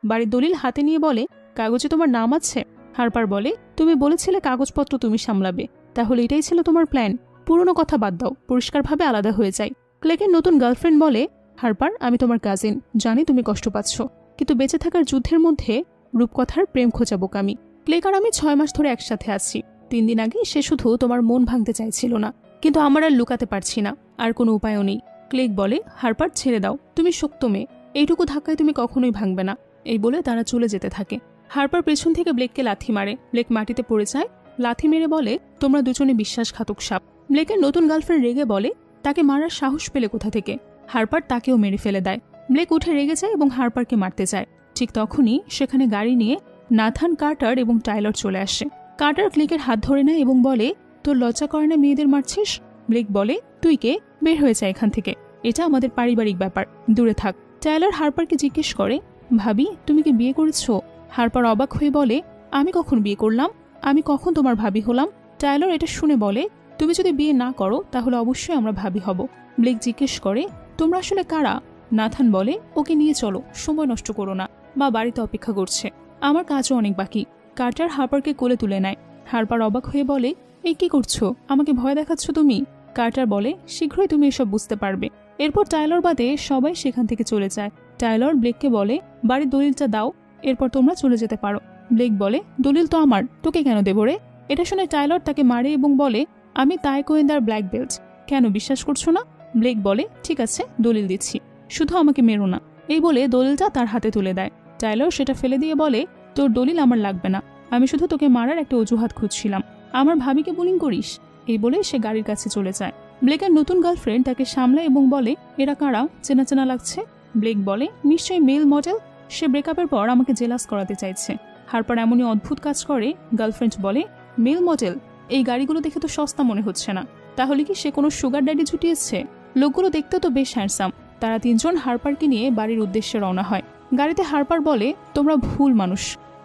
বাড়ির দলিল হাতে নিয়ে বলে, কাগজে তোমার নাম আছে? হারপার বলে, তুমি বলেছিলে কাগজপত্র তুমি সামলাবে, তাহলে এটাই ছিল তোমার প্ল্যান? পুরনো কথা বাদ দাও, পরিষ্কারভাবে আলাদা হয়ে যায়। ক্লেকের নতুন গার্লফ্রেন্ড বলে, হারপার, আমি তোমার কাজিন, জানি তুমি কষ্ট পাচ্ছ, কিন্তু বেঁচে থাকার যুদ্ধের মধ্যে রূপকথার প্রেম খোঁজা বোকামি। ক্লেক আর আমি 6 মাস ধরে একসাথে আছি। 3 দিন আগে সে শুধু তোমার মন ভাঙতে চাইছিল না, কিন্তু আমার আর লুকাতে পারছি না, আর কোনো উপায়ও নেই। ক্লেক বলে, হারপার ছেড়ে দাও, তুমি শক্ত মেয়ে, এইটুকু ধাক্কায় তুমি কখনোই ভাঙবে না। এই বলে তারা চলে যেতে থাকে। হারপার পেছন থেকে ব্লেককে লাথি মারে, ব্লেক মাটিতে পড়ে যায়। লাথি মেরে বলে, তোমরা দুজনে বিশ্বাসঘাতক সাপ। ব্লেকের নতুন গার্লফ্রেন্ড রেগে বলে, তাকে মারার সাহস পেলে কোথা থেকে? হারপার তাকেও মেরে ফেলে দেয়। ব্লেক উঠে রেগে যায় এবং হারপারকে মারতে চায়। ঠিক তখনই সেখানে গাড়ি নিয়ে নাথান, কার্টার এবং টাইলর চলে আসে। কার্টার ক্লেকের হাত ধরে নেয় এবং বলে, তোর লজ্জা করে না মেয়েদের মারছিস? ব্লেক বলে, তুই কে? বের হয়ে যায় এখান থেকে, এটা আমাদের পারিবারিক ব্যাপার, দূরে থাক। টাইলর হারপারকে জিজ্ঞেস করে, ভাবি, তুমি কি বিয়ে করেছো? হারপার অবাক হয়ে বলে, আমি কখন বিয়ে করলাম? আমি কখন তোমার ভাবি হলাম? টাইলর এটা শুনে বলে, তুমি যদি বিয়ে না করো তাহলে অবশ্যই আমরা ভাবি হব। ব্লেক জিজ্ঞেস করে, তোমরা আসলে কারা? নাথান বলে, ওকে নিয়ে চলো, সময় নষ্ট করো না, মা বাড়িতে অপেক্ষা করছে, আমার কাজও অনেক বাকি। কার্টার হারপারকে কোলে তুলে নেয়। হারপার অবাক হয়ে বলে, এই কি করছো? আমাকে ভয় দেখাচ্ছ তুমি? কার্টার বলে, শীঘ্রই তুমি এসব বুঝতে পারবে। এরপর টাইলর বাদে সবাই সেখান থেকে চলে যায়। টাইলর ব্লেককে বলে, বাড়ির দলিলটা দাও, এরপর তোমরা চলে যেতে পারো। ব্লেক বলে, দলিল তো আমার, তোকে কেন দেবো রে? এটা শুনে টাইলর তাকে মারে এবং বলে, আমি তাইকোয়েন্দার ব্ল্যাক বেল্ট, কেন বিশ্বাস করছো না? ব্লেক বলে, ঠিক আছে, দলিল দিচ্ছি, শুধু আমাকে মেরো না। এই বলে দলিলটা তার হাতে তুলে দেয়। টাইলর সেটা ফেলে দিয়ে বলে, তোর দলিল আমার লাগবে না, আমি শুধু তোকে মারার একটা অজুহাত খুঁজছিলাম, আমার ভাবিকে বুলিং করিস? এই বলে সে গাড়ির কাছে চলে যায়। ব্লেকের নতুন গার্লফ্রেন্ড তাকে সামলায় এবং বলে, এরা কারা? চেনা চেনা লাগছে। ব্লেক বলে, নিশ্চয়ই মেল মডেল, সে ব্রেকআপের পর আমাকে জেলাস করাতে চাইছে। হারপার এমনই অদ্ভুত কাজ করে। গার্লফ্রেন্ড বলে, মেল মডেল? এই গাড়িগুলো দেখে তো সস্তা মনে হচ্ছে না, তাহলে কি সে কোনো সুগার ড্যাডি জুটিয়েছে? লোকগুলো দেখতে তো বেশ হ্যান্ডসাম। তারা 3 জন হারপারকে নিয়ে বাড়ির উদ্দেশ্যে রওনা হয়। গাড়িতে হারপার বলে, তোমরা ভুল মানুষ,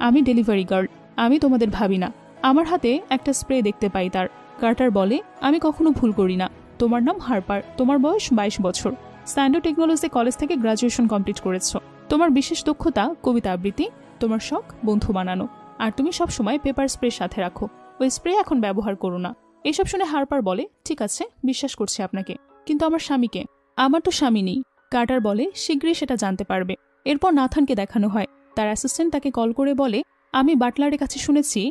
আমি ডেলিভারি গার্ল, আমি তোমাদের ভাবি না। আমার হাতে একটা স্প্রে দেখতে পাই তার। কার্টার বলে, আমি কখনো ভুল করি না, তোমার নাম হারপার, তোমার বয়স 22 বছর, স্ট্যান্ডার্ড টেকনোলজি কলেজ থেকে গ্রাজুয়েশন কমপ্লিট করেছ, তোমার বিশেষ দক্ষতা কবিতা আবৃত্তি, তোমার শখ বন্ধু বানানো, আর তুমি সবসময় পেপার স্প্রে সাথে রাখো, ওই স্প্রে এখন ব্যবহার করো না। এসব শুনে হারপার বলে, ঠিক আছে, বিশ্বাস করছি আপনাকে, কিন্তু আমার স্বামীকে? আমার তো স্বামী নেই। কার্টার বলে, শীঘ্রই সেটা জানতে পারবে। এরপর নাথানকে দেখানো হয়। তার অ্যাসিস্ট্যান্ট তাকে কল করে বলে, আমি বাটলারের কাছে শুনেছি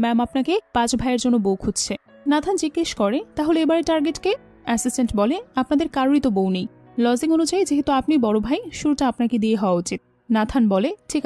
ম্যাম আপনাকে 5 ভাইয়ের জন্য বউ খুঁজছে। নাথান জিজ্ঞেস করে, তাহলে এবারে টার্গেট কে? অ্যাসিস্ট্যান্ট বলে, আপনাদের কারোরই তো বউ নেই, লজিং অনুযায়ী যেহেতু আপনি বড় ভাই, শুরুটা আপনাকে দিয়ে হওয়া উচিত। নাথান বলে, ঠিক